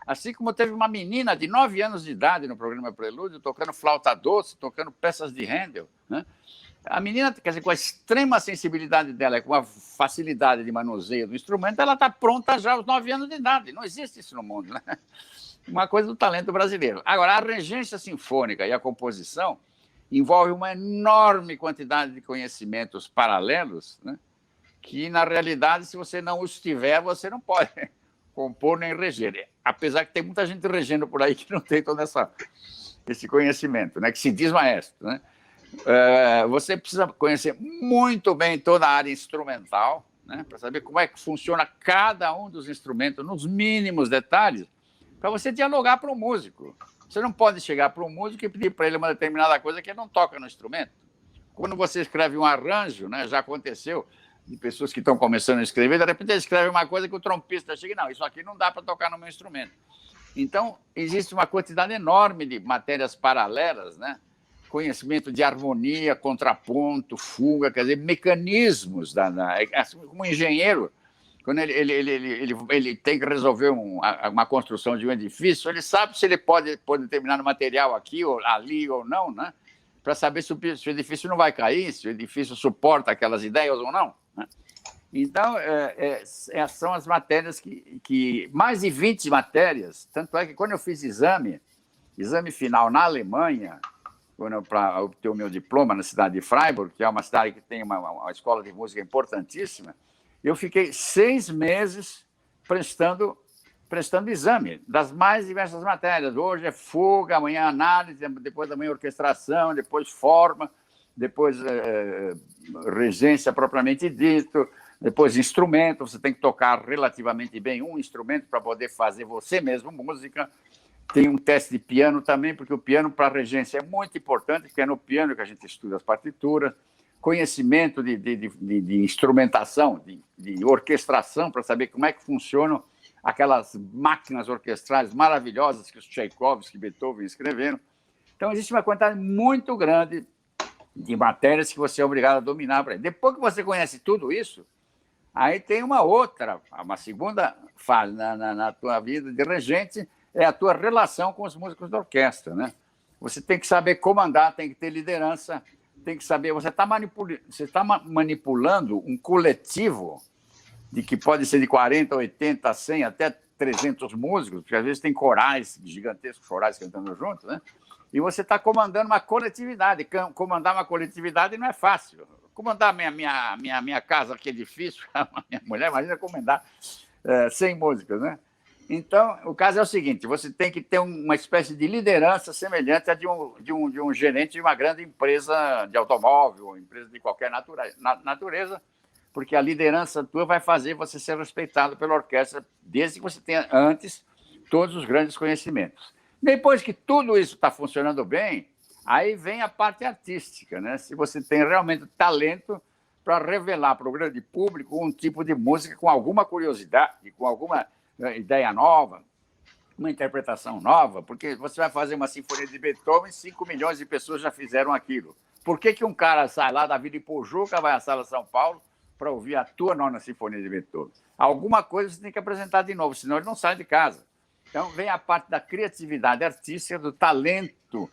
Assim como teve uma menina de 9 anos de idade no programa Prelúdio, tocando flauta doce, tocando peças de Handel, né? A menina, quer dizer, com a extrema sensibilidade dela, com a facilidade de manuseio do instrumento, ela está pronta já aos 9 anos de idade. Não existe isso no mundo, né? Uma coisa do talento brasileiro. Agora, a regência sinfônica e a composição envolve uma enorme quantidade de conhecimentos paralelos, né, que, na realidade, se você não os tiver, você não pode compor nem reger. Apesar que tem muita gente regendo por aí que não tem todo esse conhecimento, né, que se diz maestro, né? Você precisa conhecer muito bem toda a área instrumental, né, para saber como é que funciona cada um dos instrumentos, nos mínimos detalhes, para você dialogar para o músico. Você não pode chegar para um músico e pedir para ele uma determinada coisa que ele não toca no instrumento. Quando você escreve um arranjo, né, já aconteceu de pessoas que estão começando a escrever, de repente ele escreve uma coisa que o trompista chega e não, isso aqui não dá para tocar no meu instrumento. Então, existe uma quantidade enorme de matérias paralelas, né? Conhecimento de harmonia, contraponto, fuga, quer dizer, mecanismos. Como engenheiro, quando ele tem que resolver uma construção de um edifício, ele sabe se ele pode pôr determinado material aqui ou ali ou não, né? Para saber se o edifício não vai cair, se o edifício suporta aquelas ideias ou não, né? Então, são as matérias que... Mais de 20 matérias, tanto é que quando eu fiz exame final na Alemanha, para obter o meu diploma na cidade de Freiburg, que é uma cidade que tem uma escola de música importantíssima, eu fiquei 6 meses prestando exame das mais diversas matérias. Hoje é fuga, amanhã análise, depois da manhã orquestração, depois forma, depois regência propriamente dito, depois instrumento. Você tem que tocar relativamente bem um instrumento para poder fazer você mesmo música. Tem um teste de piano também, porque o piano para a regência é muito importante, porque é no piano que a gente estuda as partituras. Conhecimento de instrumentação, de orquestração, para saber como é que funcionam aquelas máquinas orquestrais maravilhosas que os Tchaikovsky e Beethoven escreveram. Então, existe uma quantidade muito grande de matérias que você é obrigado a dominar. Depois que você conhece tudo isso, aí tem uma segunda fase na tua vida de regente, é a tua relação com os músicos da orquestra, né? Você tem que saber comandar, tem que ter liderança, tem que saber... Você está manipulando um coletivo de que pode ser de 40, 80, 100, até 300 músicos, porque às vezes tem corais, gigantescos corais cantando juntos, né? E você está comandando uma coletividade. Comandar uma coletividade não é fácil. Comandar minha casa, que é difícil, a minha mulher, imagina comandar 100 músicos, né? Então, o caso é o seguinte, você tem que ter uma espécie de liderança semelhante à de um gerente de uma grande empresa de automóvel, empresa de qualquer natureza, porque a liderança tua vai fazer você ser respeitado pela orquestra, desde que você tenha antes todos os grandes conhecimentos. Depois que tudo isso está funcionando bem, aí vem a parte artística, né? Se você tem realmente talento para revelar para o grande público um tipo de música com alguma curiosidade, com alguma ideia nova, uma interpretação nova, porque você vai fazer uma sinfonia de Beethoven, 5 milhões de pessoas já fizeram aquilo. Por que um cara sai lá da Vila Ipojuca, vai à Sala São Paulo para ouvir a tua nona sinfonia de Beethoven? Alguma coisa você tem que apresentar de novo, senão ele não sai de casa. Então, vem a parte da criatividade artística, do talento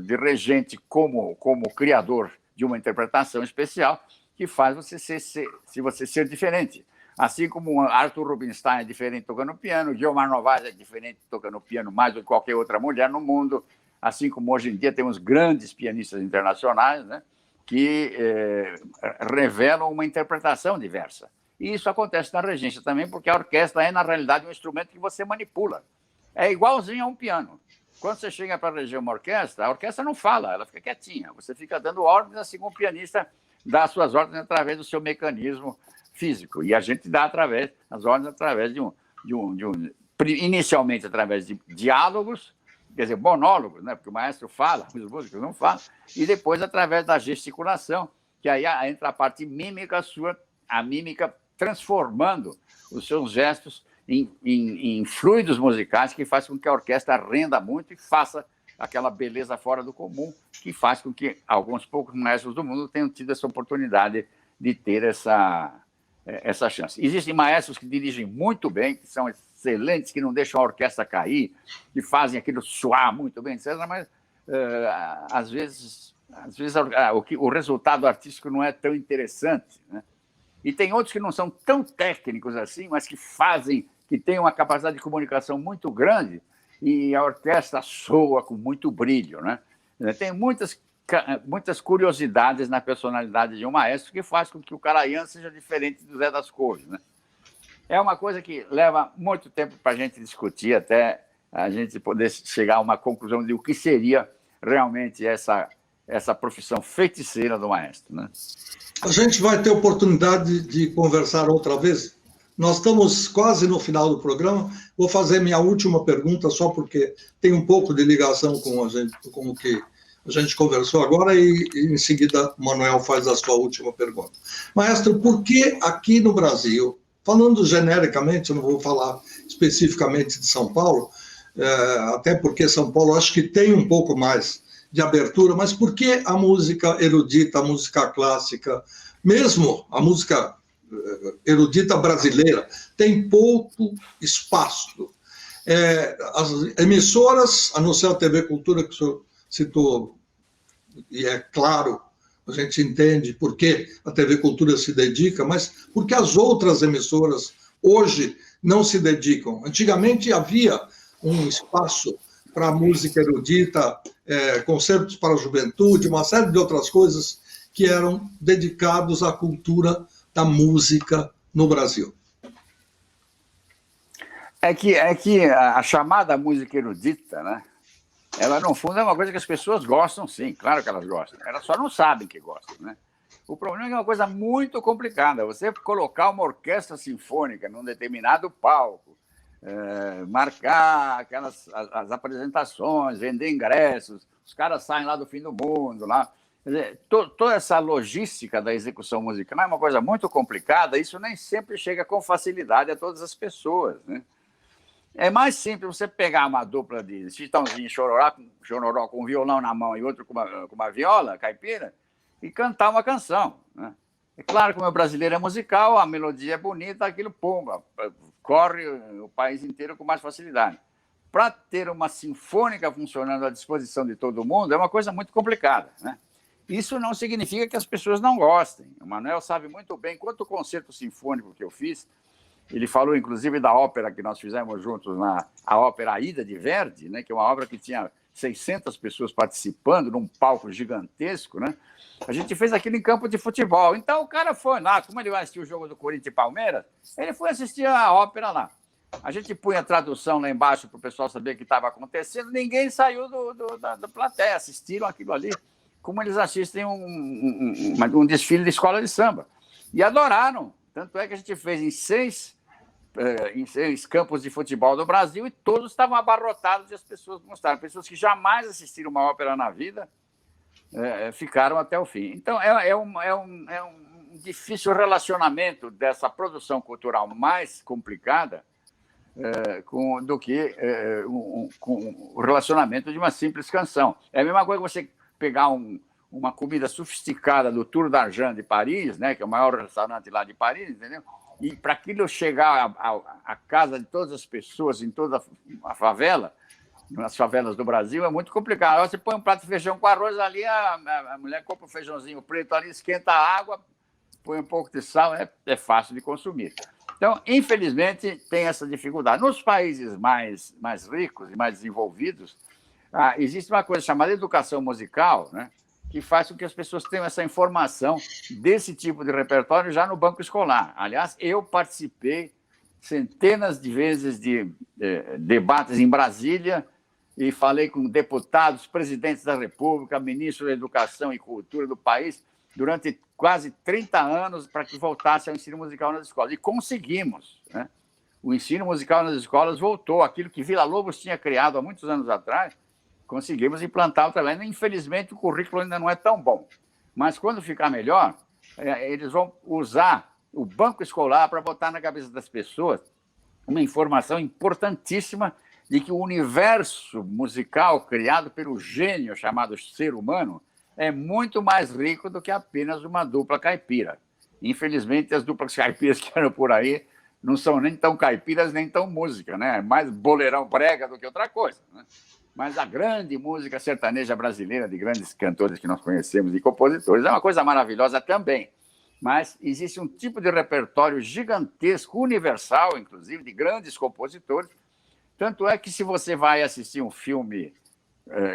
de regente como criador de uma interpretação especial, que faz você ser diferente. Assim como Arthur Rubinstein é diferente tocando piano, Guilherme Novaes é diferente tocando piano mais do que qualquer outra mulher no mundo, assim como hoje em dia temos grandes pianistas internacionais, né, que revelam uma interpretação diversa. E isso acontece na regência também, porque a orquestra é, na realidade, um instrumento que você manipula. É igualzinho a um piano. Quando você chega para reger uma orquestra, a orquestra não fala, ela fica quietinha. Você fica dando ordens, assim como o pianista dá as suas ordens através do seu mecanismo físico. E a gente dá as ordens através inicialmente através de diálogos, quer dizer, monólogos, né? Porque o maestro fala, os músicos não falam, e depois através da gesticulação, que aí entra a parte mímica sua, a mímica transformando os seus gestos em fluidos musicais que faz com que a orquestra renda muito e faça aquela beleza fora do comum, que faz com que alguns poucos maestros do mundo tenham tido essa oportunidade de ter essa chance. Existem maestros que dirigem muito bem, que são excelentes, que não deixam a orquestra cair, que fazem aquilo soar muito bem, etc., mas às vezes o resultado artístico não é tão interessante, né? E tem outros que não são tão técnicos assim, mas que têm uma capacidade de comunicação muito grande e a orquestra soa com muito brilho, né? Tem muitas curiosidades na personalidade de um maestro que faz com que o Karajan seja diferente do Zé das Couves, né? É uma coisa que leva muito tempo para a gente discutir até a gente poder chegar a uma conclusão de o que seria realmente essa profissão feiticeira do maestro, né? A gente vai ter oportunidade de conversar outra vez. Nós estamos quase no final do programa. Vou fazer minha última pergunta, só porque tem um pouco de ligação com o que a gente conversou agora, e em seguida o Manuel faz a sua última pergunta. Maestro, por que aqui no Brasil, falando genericamente, eu não vou falar especificamente de São Paulo, até porque São Paulo acho que tem um pouco mais de abertura, mas por que a música erudita, a música clássica, mesmo a música erudita brasileira, tem pouco espaço? As emissoras, a não ser a TV Cultura, que o senhor citou, e é claro, a gente entende por que a TV Cultura se dedica, mas por que as outras emissoras hoje não se dedicam? Antigamente havia um espaço para a música erudita, concertos para a juventude, uma série de outras coisas que eram dedicados à cultura da música no Brasil. É que a chamada música erudita, né? Ela, no fundo, é uma coisa que as pessoas gostam, sim, claro que elas gostam. Elas só não sabem que gostam, né? O problema é que é uma coisa muito complicada. Você colocar uma orquestra sinfônica num determinado palco, marcar as apresentações, vender ingressos, os caras saem lá do fim do mundo, lá. Quer dizer, toda essa logística da execução musical é uma coisa muito complicada, isso nem sempre chega com facilidade a todas as pessoas, né? É mais simples você pegar uma dupla de Chitãozinho e Chororó com um violão na mão e outro com uma viola caipira e cantar uma canção, né? É claro que o meu brasileiro é musical, a melodia é bonita, aquilo, pumba, corre o país inteiro com mais facilidade. para ter uma sinfônica funcionando à disposição de todo mundo é uma coisa muito complicada, né? Isso não significa que as pessoas não gostem. O Manuel sabe muito bem quanto concerto sinfônico que eu fiz. Ele falou, inclusive, da ópera que nós fizemos juntos, a ópera Aida de Verdi, né, que é uma obra que tinha 600 pessoas participando num palco gigantesco, né? A gente fez aquilo em campo de futebol. Então, o cara foi lá, como ele vai assistir o jogo do Corinthians e Palmeiras, ele foi assistir a ópera lá. A gente punha a tradução lá embaixo para o pessoal saber o que estava acontecendo. Ninguém saiu da plateia, assistiram aquilo ali, como eles assistem um desfile de escola de samba. E adoraram. Tanto é que a gente fez em seis campos de futebol do Brasil e todos estavam abarrotados e as pessoas mostraram. Pessoas que jamais assistiram uma ópera na vida ficaram até o fim. Então, é um difícil relacionamento dessa produção cultural mais complicada do que com o relacionamento de uma simples canção. É a mesma coisa que você pegar uma comida sofisticada do Tour d'Argent de Paris, né, que é o maior restaurante lá de Paris, entendeu? E para aquilo chegar à casa de todas as pessoas em toda a favela, nas favelas do Brasil, é muito complicado. Agora você põe um prato de feijão com arroz ali, a mulher compra um feijãozinho preto ali, esquenta a água, põe um pouco de sal, é fácil de consumir. Então, infelizmente, tem essa dificuldade. Nos países mais ricos e mais desenvolvidos, existe uma coisa chamada educação musical, né, que faz com que as pessoas tenham essa informação desse tipo de repertório já no banco escolar. Aliás, eu participei centenas de vezes de debates em Brasília e falei com deputados, presidentes da República, ministros da Educação e Cultura do país durante quase 30 anos para que voltasse ao ensino musical nas escolas. E conseguimos, né? O ensino musical nas escolas voltou. Aquilo que Villa-Lobos tinha criado há muitos anos atrás, conseguimos implantar outra vez. Infelizmente, o currículo ainda não é tão bom. Mas, quando ficar melhor, eles vão usar o banco escolar para botar na cabeça das pessoas uma informação importantíssima de que o universo musical criado pelo gênio chamado ser humano é muito mais rico do que apenas uma dupla caipira. Infelizmente, as duplas caipiras que eram por aí não são nem tão caipiras, nem tão música, né? É mais boleirão brega do que outra coisa, né? Mas a grande música sertaneja brasileira, de grandes cantores que nós conhecemos e compositores, é uma coisa maravilhosa também. Mas existe um tipo de repertório gigantesco, universal, inclusive, de grandes compositores. Tanto é que, se você vai assistir um filme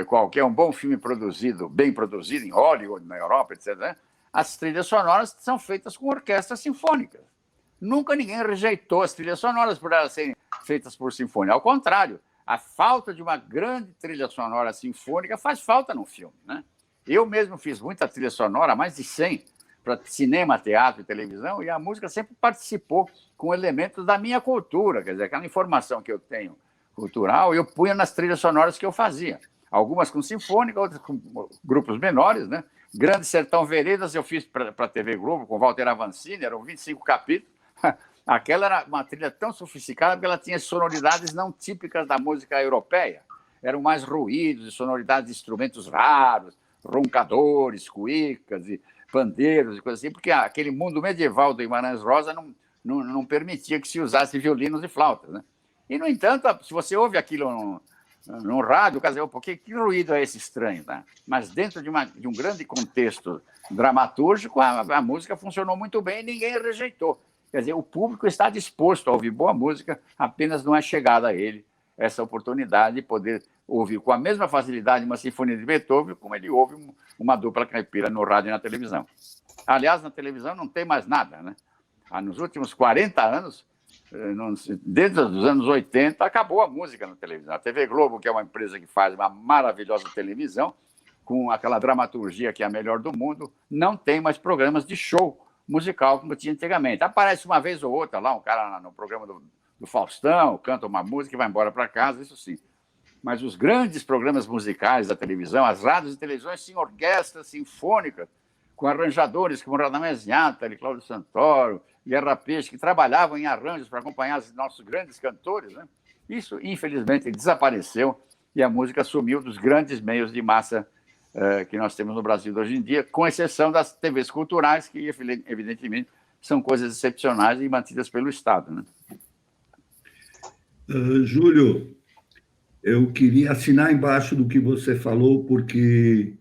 qualquer, um bom filme produzido, bem produzido, em Hollywood, na Europa, etc., né? As trilhas sonoras são feitas com orquestras sinfônicas. Nunca ninguém rejeitou as trilhas sonoras por elas serem feitas por sinfonia. Ao contrário, a falta de uma grande trilha sonora sinfônica faz falta no filme, né? Eu mesmo fiz muita trilha sonora, mais de 100, para cinema, teatro e televisão, e a música sempre participou com elementos da minha cultura, quer dizer, aquela informação que eu tenho cultural, eu punha nas trilhas sonoras que eu fazia. Algumas com sinfônica, outras com grupos menores, né? Grande Sertão Veredas eu fiz para a TV Globo, com Walter Avancini, eram 25 capítulos. Aquela era uma trilha tão sofisticada porque ela tinha sonoridades não típicas da música europeia. Eram mais ruídos e sonoridades de instrumentos raros, roncadores, cuícas e pandeiros e coisas assim, porque aquele mundo medieval do Guimarães Rosa não permitia que se usasse violinos e flautas, né? E, no entanto, se você ouve aquilo no rádio, quer dizer, que ruído é esse estranho, tá? Mas dentro de um grande contexto dramatúrgico, a música funcionou muito bem e ninguém rejeitou. Quer dizer, o público está disposto a ouvir boa música, apenas não é chegada a ele essa oportunidade de poder ouvir com a mesma facilidade uma sinfonia de Beethoven como ele ouve uma dupla caipira no rádio e na televisão. Aliás, na televisão não tem mais nada, né? Nos últimos 40 anos, desde os anos 80, acabou a música na televisão. A TV Globo, que é uma empresa que faz uma maravilhosa televisão, com aquela dramaturgia que é a melhor do mundo, não tem mais programas de show musical como tinha antigamente. Aparece uma vez ou outra lá, um cara no programa do Faustão, canta uma música e vai embora para casa, isso sim. Mas os grandes programas musicais da televisão, as rádios e televisões, tinham orquestras sinfônicas, com arranjadores como Radamés Inátali, Cláudio Santoro, Guerra Peixe, que trabalhavam em arranjos para acompanhar os nossos grandes cantores, né? Isso, infelizmente, desapareceu e a música sumiu dos grandes meios de massa que nós temos no Brasil hoje em dia, com exceção das TVs culturais, que, evidentemente, são coisas excepcionais e mantidas pelo Estado, né? Júlio, eu queria assinar embaixo do que você falou, porque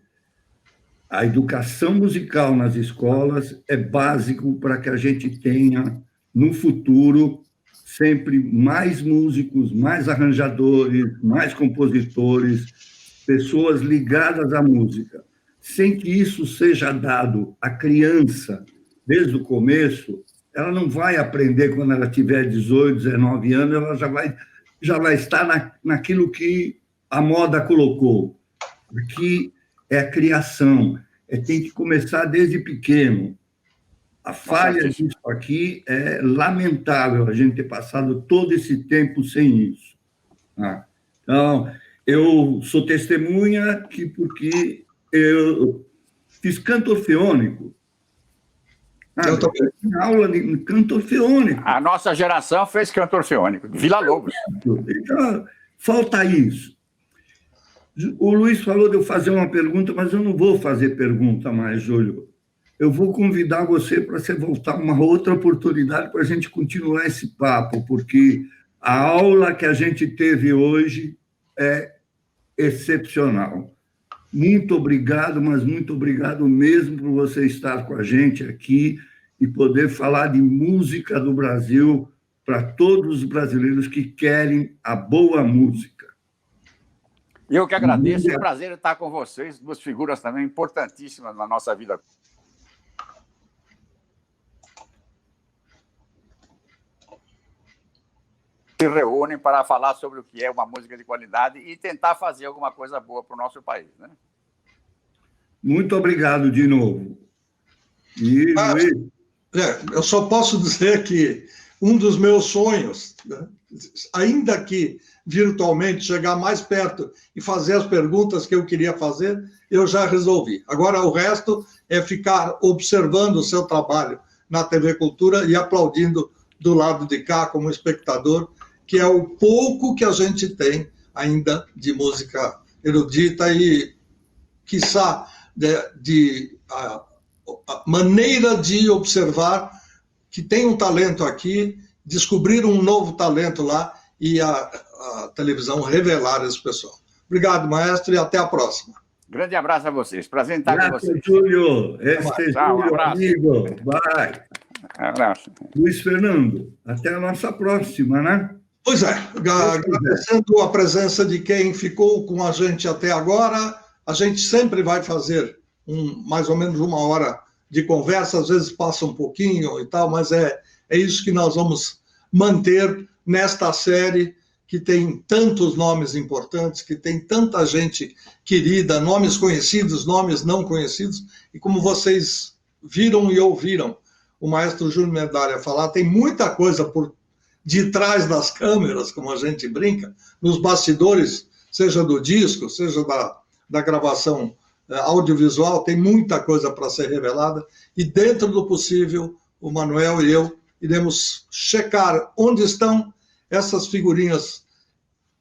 a educação musical nas escolas é básico para que a gente tenha, no futuro, sempre mais músicos, mais arranjadores, mais compositores, pessoas ligadas à música. Sem que isso seja dado à criança desde o começo, ela não vai aprender quando ela tiver 18, 19 anos, ela já vai estar naquilo que a moda colocou. Aqui é a criação, tem que começar desde pequeno. A falha disso aqui é lamentável, a gente ter passado todo esse tempo sem isso. Então, eu sou testemunha porque eu fiz canto orfeônico. Eu também. Aula de canto orfeônico. A nossa geração fez canto orfeônico, Vila Lobos. Então, falta isso. O Luiz falou de eu fazer uma pergunta, mas eu não vou fazer pergunta mais, Júlio. Eu vou convidar você para você voltar uma outra oportunidade para a gente continuar esse papo, porque a aula que a gente teve hoje é excepcional. Muito obrigado, mas muito obrigado mesmo por você estar com a gente aqui e poder falar de música do Brasil para todos os brasileiros que querem a boa música. Eu que agradeço, é um prazer estar com vocês, duas figuras também importantíssimas na nossa vida. Se reúnem para falar sobre o que é uma música de qualidade e tentar fazer alguma coisa boa para o nosso país, né? Muito obrigado de novo. E, eu só posso dizer que um dos meus sonhos, né, ainda que virtualmente, chegar mais perto e fazer as perguntas que eu queria fazer, eu já resolvi. Agora, o resto é ficar observando o seu trabalho na TV Cultura e aplaudindo do lado de cá como espectador, que é o pouco que a gente tem ainda de música erudita e, quiçá, a maneira de observar que tem um talento aqui, descobrir um novo talento lá e a televisão revelar esse pessoal. Obrigado, maestro, e até a próxima. Grande abraço a vocês. Prazer em estar com vocês. Júlio. Júlio, amigo. Vai. Abraço. Luiz Fernando, até a nossa próxima, né? Pois é, agradecendo a presença de quem ficou com a gente até agora, a gente sempre vai fazer mais ou menos 1 hora de conversa, às vezes passa um pouquinho e tal, mas é isso que nós vamos manter nesta série que tem tantos nomes importantes, que tem tanta gente querida, nomes conhecidos, nomes não conhecidos, e como vocês viram e ouviram o maestro Júlio Medarha falar, tem muita coisa por de trás das câmeras, como a gente brinca, nos bastidores, seja do disco, seja da gravação audiovisual, tem muita coisa para ser revelada, e dentro do possível, o Manuel e eu iremos checar onde estão essas figurinhas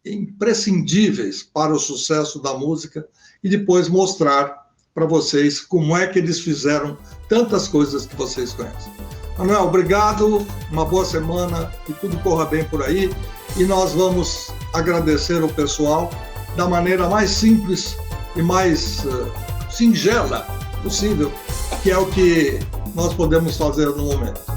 imprescindíveis para o sucesso da música e depois mostrar para vocês como é que eles fizeram tantas coisas que vocês conhecem. Manuel, obrigado, uma boa semana, que tudo corra bem por aí, e nós vamos agradecer o pessoal da maneira mais simples e mais singela possível, que é o que nós podemos fazer no momento.